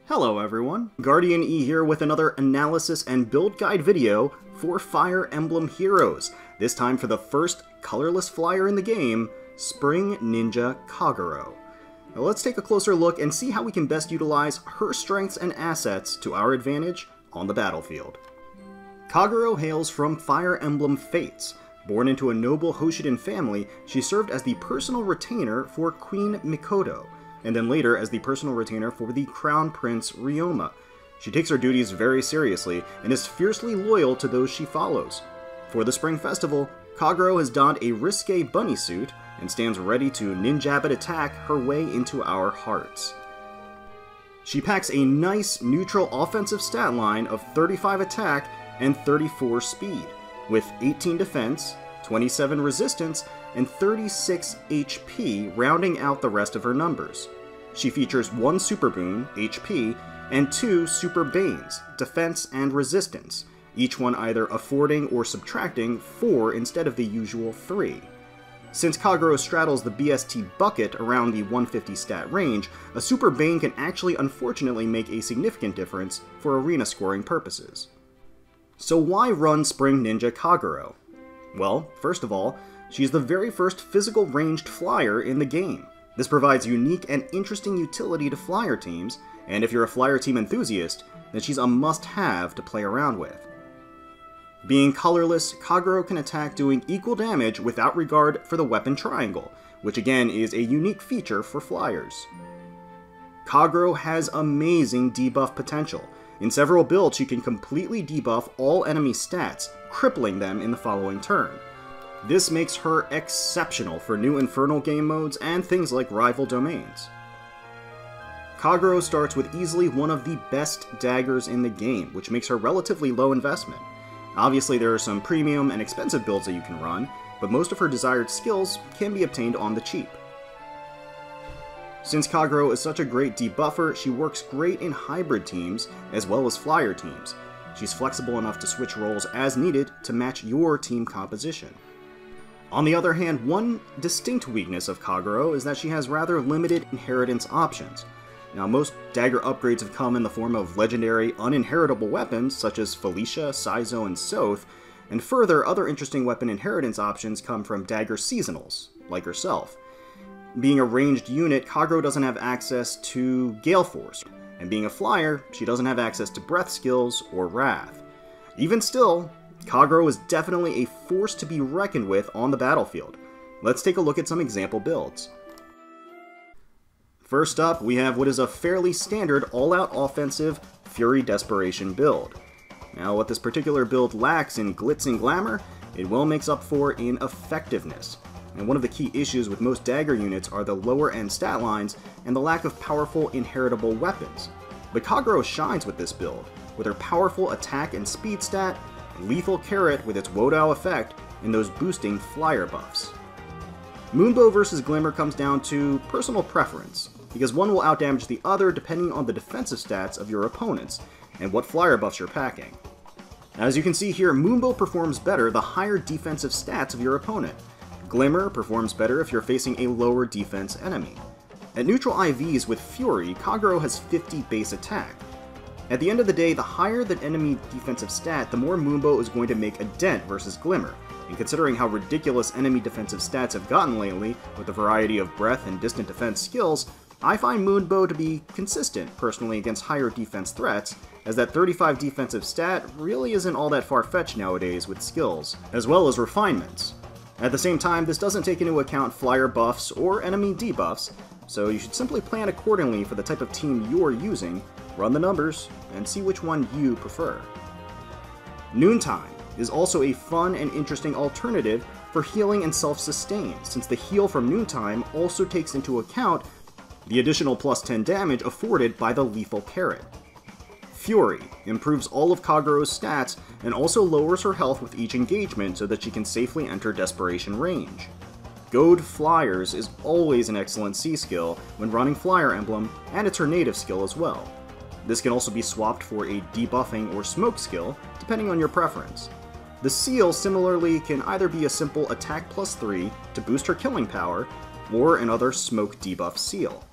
Hello everyone, Guardian E here with another analysis and build guide video for Fire Emblem Heroes, this time for the first colorless flyer in the game, Spring Ninja Kagero. Now let's take a closer look and see how we can best utilize her strengths and assets to our advantage on the battlefield. Kagero hails from Fire Emblem Fates. Born into a noble Hoshiden family, she served as the personal retainer for Queen Mikoto, and then later as the personal retainer for the Crown Prince Ryoma. She takes her duties very seriously and is fiercely loyal to those she follows. For the Spring Festival, Kagero has donned a risque bunny suit and stands ready to ninjabit attack her way into our hearts. She packs a nice neutral offensive stat line of 35 attack and 34 speed, with 18 defense, 27 resistance, and 36 HP rounding out the rest of her numbers. She features 1 Super Boon, HP, and 2 Super Banes, defense and resistance, each one either affording or subtracting 4 instead of the usual 3. Since Kagero straddles the BST bucket around the 150 stat range, a Super Bane can actually unfortunately make a significant difference for arena scoring purposes. So why run Spring Ninja Kagero? Well, first of all, she's the very first physical ranged flyer in the game. This provides unique and interesting utility to flyer teams, and if you're a flyer team enthusiast, then she's a must-have to play around with. Being colorless, Kagero can attack doing equal damage without regard for the weapon triangle, which again is a unique feature for flyers. Kagero has amazing debuff potential. In several builds, she can completely debuff all enemy stats, crippling them in the following turn. This makes her exceptional for new Infernal game modes and things like rival domains. Kagero starts with easily one of the best daggers in the game, which makes her relatively low investment. Obviously there are some premium and expensive builds that you can run, but most of her desired skills can be obtained on the cheap. Since Kagero is such a great debuffer, she works great in hybrid teams as well as flyer teams. She's flexible enough to switch roles as needed to match your team composition. On the other hand, one distinct weakness of Kagero is that she has rather limited inheritance options. Now, most dagger upgrades have come in the form of legendary uninheritable weapons such as Felicia, Saizo, and Soth, and further, other interesting weapon inheritance options come from dagger seasonals, like herself. Being a ranged unit, Kagero doesn't have access to Gale Force, and being a flyer, she doesn't have access to breath skills or wrath. Even still, Kagero is definitely a force to be reckoned with on the battlefield. Let's take a look at some example builds. First up, we have what is a fairly standard all-out offensive Fury Desperation build. Now, what this particular build lacks in glitz and glamour, it well makes up for in effectiveness. And one of the key issues with most dagger units are the lower end stat lines and the lack of powerful inheritable weapons. But Kagero shines with this build, with her powerful attack and speed stat, lethal carrot with its Wodao effect, and those boosting flyer buffs. Moonbow versus Glimmer comes down to personal preference, because one will outdamage the other depending on the defensive stats of your opponents, and what flyer buffs you're packing. As you can see here, Moonbow performs better the higher defensive stats of your opponent. Glimmer performs better if you're facing a lower defense enemy. At neutral IVs with Fury, Kagero has 50 base attack. At the end of the day, the higher the enemy defensive stat, the more Moonbow is going to make a dent versus Glimmer. And considering how ridiculous enemy defensive stats have gotten lately, with a variety of breath and distant defense skills, I find Moonbow to be consistent, personally, against higher defense threats, as that 35 defensive stat really isn't all that far-fetched nowadays with skills, as well as refinements. At the same time, this doesn't take into account flyer buffs or enemy debuffs, so you should simply plan accordingly for the type of team you're using, run the numbers, and see which one you prefer. Noontime is also a fun and interesting alternative for healing and self-sustain, since the heal from Noontime also takes into account the additional plus 10 damage afforded by the lethal carrot. Fury improves all of Kagero's stats and also lowers her health with each engagement so that she can safely enter Desperation range. Goad Flyers is always an excellent C skill when running Flyer Emblem, and it's her native skill as well. This can also be swapped for a Debuffing or Smoke skill, depending on your preference. The Seal similarly can either be a simple attack plus 3 to boost her killing power, or another Smoke debuff seal.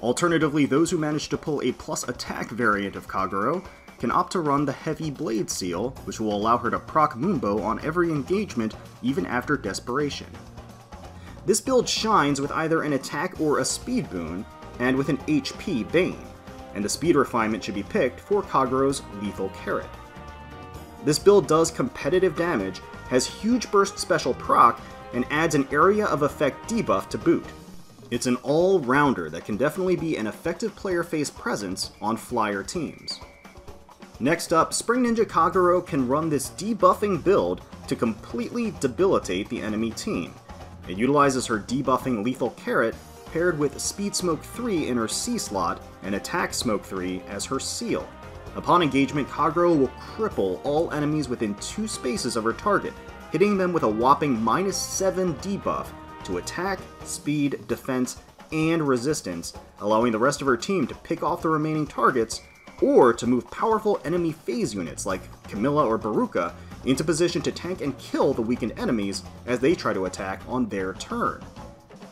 Alternatively, those who manage to pull a plus attack variant of Kagero can opt to run the Heavy Blade Seal, which will allow her to proc Moonbow on every engagement even after Desperation. This build shines with either an attack or a speed boon, and with an HP Bane, and the speed refinement should be picked for Kagero's Lethal Carrot. This build does competitive damage, has huge burst special proc, and adds an area of effect debuff to boot. It's an all-rounder that can definitely be an effective player face presence on flyer teams. Next up, Spring Ninja Kagero can run this debuffing build to completely debilitate the enemy team. It utilizes her debuffing Lethal Carrot paired with Speed Smoke 3 in her C slot and Attack Smoke 3 as her seal. Upon engagement, Kagero will cripple all enemies within 2 spaces of her target, hitting them with a whopping -7 debuff to attack, speed, defense, and resistance, allowing the rest of her team to pick off the remaining targets, or to move powerful enemy phase units like Camilla or Baruka into position to tank and kill the weakened enemies as they try to attack on their turn.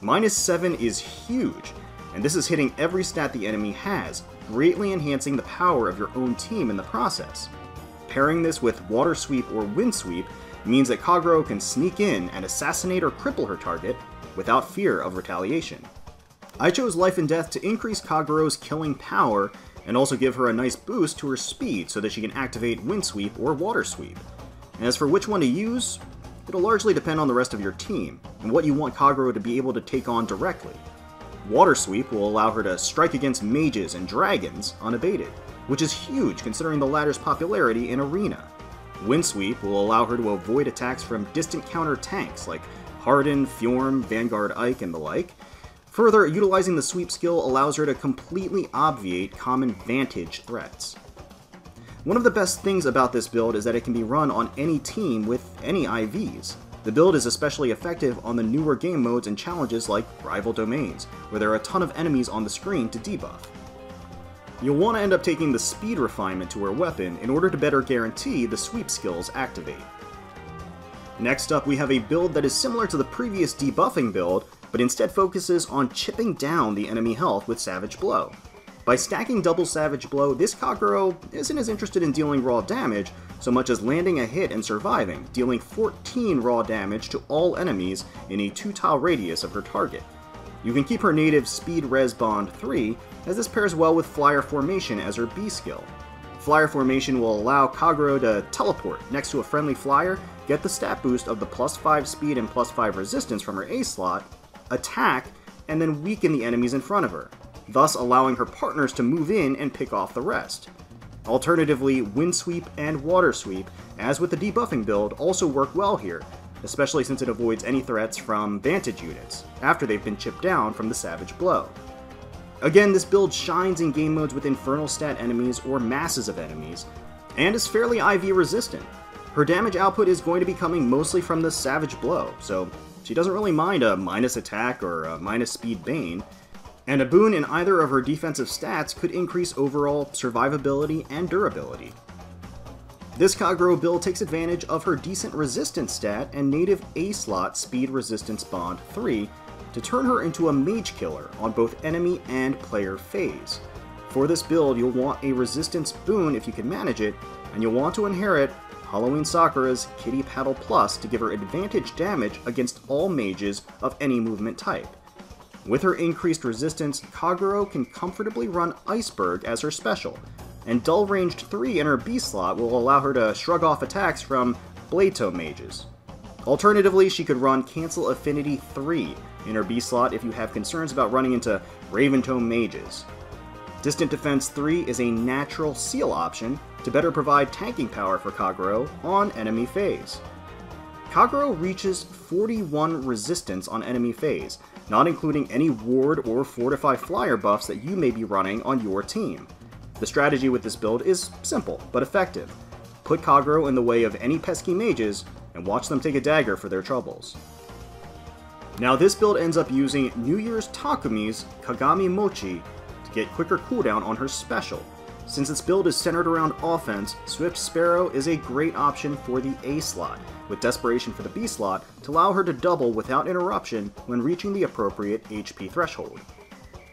-7 is huge, and this is hitting every stat the enemy has, greatly enhancing the power of your own team in the process. Pairing this with Water Sweep or Wind Sweep means that Kagero can sneak in and assassinate or cripple her target without fear of retaliation. I chose Life and Death to increase Kagero's killing power and also give her a nice boost to her speed so that she can activate Wind Sweep or Water Sweep. And as for which one to use, it'll largely depend on the rest of your team and what you want Kagero to be able to take on directly. Water Sweep will allow her to strike against mages and dragons unabated, which is huge considering the latter's popularity in Arena. Wind Sweep will allow her to avoid attacks from distant counter tanks like Harden, Fjorm, Vanguard Ike, and the like. Further, utilizing the sweep skill allows her to completely obviate common vantage threats. One of the best things about this build is that it can be run on any team with any IVs. The build is especially effective on the newer game modes and challenges like Rival Domains, where there are a ton of enemies on the screen to debuff. You'll want to end up taking the speed refinement to her weapon in order to better guarantee the sweep skills activate. Next up, we have a build that is similar to the previous debuffing build, but instead focuses on chipping down the enemy health with Savage Blow. By stacking double Savage Blow, this Kagero isn't as interested in dealing raw damage so much as landing a hit and surviving, dealing 14 raw damage to all enemies in a 2-tile radius of her target. You can keep her native Speed Res Bond 3, as this pairs well with Flyer Formation as her B skill. Flyer Formation will allow Kagero to teleport next to a friendly flyer, get the stat boost of the +5 speed and +5 resistance from her A slot, attack, and then weaken the enemies in front of her, thus allowing her partners to move in and pick off the rest. Alternatively, Wind Sweep and Water Sweep, as with the debuffing build, also work well here, especially since it avoids any threats from Vantage units, after they've been chipped down from the Savage Blow. Again, this build shines in game modes with Infernal stat enemies or masses of enemies, and is fairly IV resistant. Her damage output is going to be coming mostly from the Savage Blow, so she doesn't really mind a minus attack or a minus speed bane, and a boon in either of her defensive stats could increase overall survivability and durability. This Kagero build takes advantage of her decent resistance stat and native A-slot speed resistance bond 3 to turn her into a mage killer on both enemy and player phase. For this build, you'll want a resistance boon if you can manage it, and you'll want to inherit Halloween Sakura's Kitty Paddle Plus to give her advantage damage against all mages of any movement type. With her increased resistance, Kagero can comfortably run Iceberg as her special, and Dull Ranged 3 in her B slot will allow her to shrug off attacks from Blade Tome mages. Alternatively, she could run Cancel Affinity 3 in her B slot if you have concerns about running into Raven Tome mages. Distant Defense 3 is a natural seal option to better provide tanking power for Kagero on enemy phase. Kagero reaches 41 resistance on enemy phase, not including any ward or fortify flyer buffs that you may be running on your team. The strategy with this build is simple, but effective. Put Kagero in the way of any pesky mages, and watch them take a dagger for their troubles. Now this build ends up using New Year's Takumi's Kagami Mochi to get quicker cooldown on her special. Since its build is centered around offense, Swift Sparrow is a great option for the A slot, with Desperation for the B slot to allow her to double without interruption when reaching the appropriate HP threshold.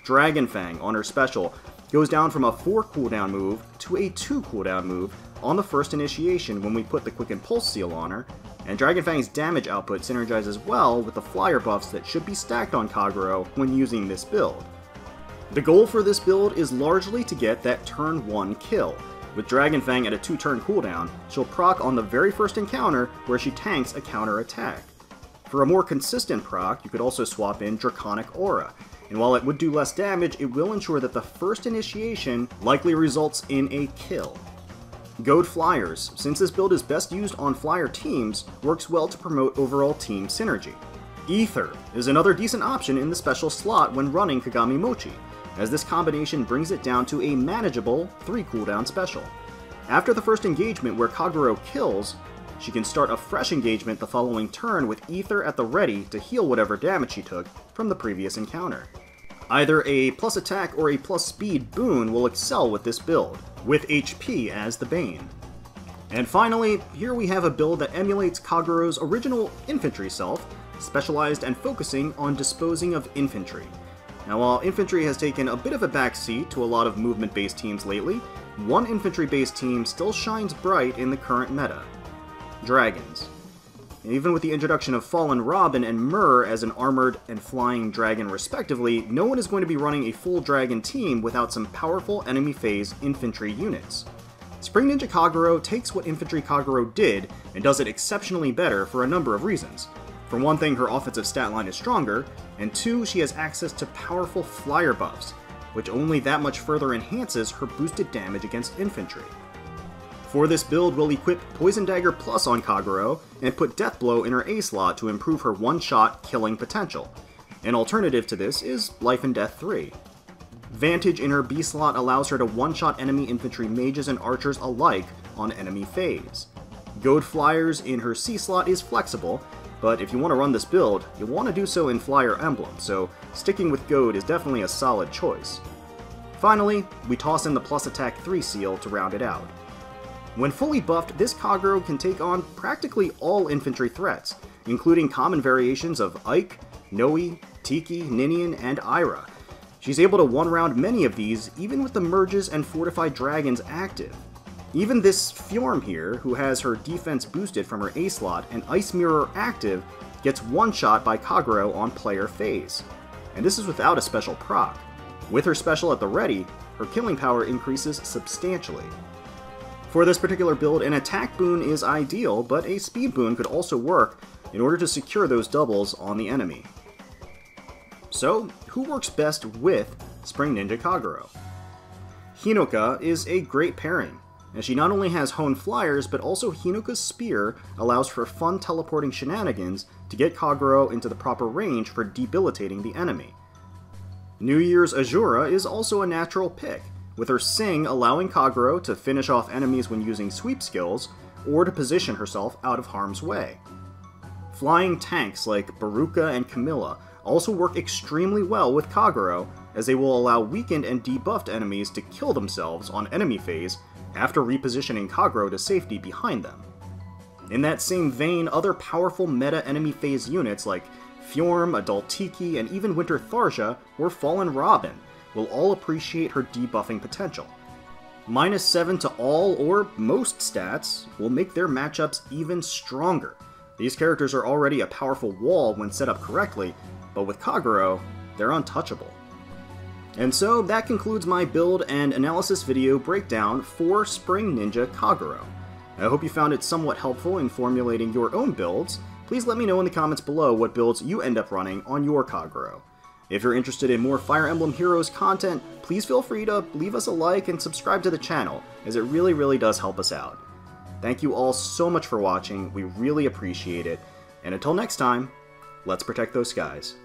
Dragon Fang on her special goes down from a 4 cooldown move to a 2 cooldown move on the first initiation when we put the Quick Impulse seal on her, and Dragon Fang's damage output synergizes well with the flyer buffs that should be stacked on Kagero when using this build. The goal for this build is largely to get that turn 1 kill. With Dragon Fang at a 2-turn cooldown, she'll proc on the very first encounter where she tanks a counter attack. For a more consistent proc, you could also swap in Draconic Aura, and while it would do less damage, it will ensure that the first initiation likely results in a kill. Goad Flyers, since this build is best used on flyer teams, works well to promote overall team synergy. Ether is another decent option in the special slot when running Kagami Mochi, as this combination brings it down to a manageable 3 cooldown special. After the first engagement where Kagero kills, she can start a fresh engagement the following turn with Ether at the ready to heal whatever damage she took from the previous encounter. Either a plus attack or a plus speed boon will excel with this build, with HP as the bane. And finally, here we have a build that emulates Kagero's original infantry self, specialized and focusing on disposing of infantry. Now, while infantry has taken a bit of a backseat to a lot of movement-based teams lately, one infantry-based team still shines bright in the current meta: dragons. And even with the introduction of Fallen Robin and Myrrh as an armored and flying dragon respectively, no one is going to be running a full dragon team without some powerful enemy phase infantry units. Spring Ninja Kagero takes what Infantry Kagero did and does it exceptionally better for a number of reasons. For one thing, her offensive stat line is stronger, and 2, she has access to powerful flyer buffs, which only that much further enhances her boosted damage against infantry. For this build, we'll equip Poison Dagger Plus on Kagero and put Death Blow in her A slot to improve her one-shot killing potential. An alternative to this is Life and Death 3. Vantage in her B slot allows her to one-shot enemy infantry mages and archers alike on enemy phase. Goad Flyers in her C slot is flexible, but if you want to run this build, you'll want to do so in Flyer Emblem, so sticking with Goad is definitely a solid choice. Finally, we toss in the Plus Attack 3 seal to round it out. When fully buffed, this Kagero can take on practically all infantry threats, including common variations of Ike, Noe, Tiki, Ninian, and Ira. She's able to one-round many of these, even with the Merges and Fortified Dragons active. Even this Fjorm here, who has her defense boosted from her A slot and Ice Mirror active, gets one-shot by Kagero on player phase. And this is without a special proc. With her special at the ready, her killing power increases substantially. For this particular build, an attack boon is ideal, but a speed boon could also work in order to secure those doubles on the enemy. So, who works best with Spring Ninja Kagero? Hinoka is a great pairing, as she not only has honed flyers, but also Hinoka's spear allows for fun teleporting shenanigans to get Kagero into the proper range for debilitating the enemy. New Year's Azura is also a natural pick, with her Sing allowing Kagero to finish off enemies when using sweep skills, or to position herself out of harm's way. Flying tanks like Baruka and Camilla also work extremely well with Kagero, as they will allow weakened and debuffed enemies to kill themselves on enemy phase after repositioning Kagero to safety behind them. In that same vein, other powerful meta enemy phase units like Fjorm, Adult Tiki, and even Winter Tharja or Fallen Robin will all appreciate her debuffing potential. -7 to all or most stats will make their matchups even stronger. These characters are already a powerful wall when set up correctly, but with Kagero, they're untouchable. And so that concludes my build and analysis video breakdown for Spring Ninja Kagero. I hope you found it somewhat helpful in formulating your own builds. Please let me know in the comments below what builds you end up running on your Kagero. If you're interested in more Fire Emblem Heroes content, please feel free to leave us a like and subscribe to the channel, as it really does help us out. Thank you all so much for watching, we really appreciate it, and until next time, let's protect those skies.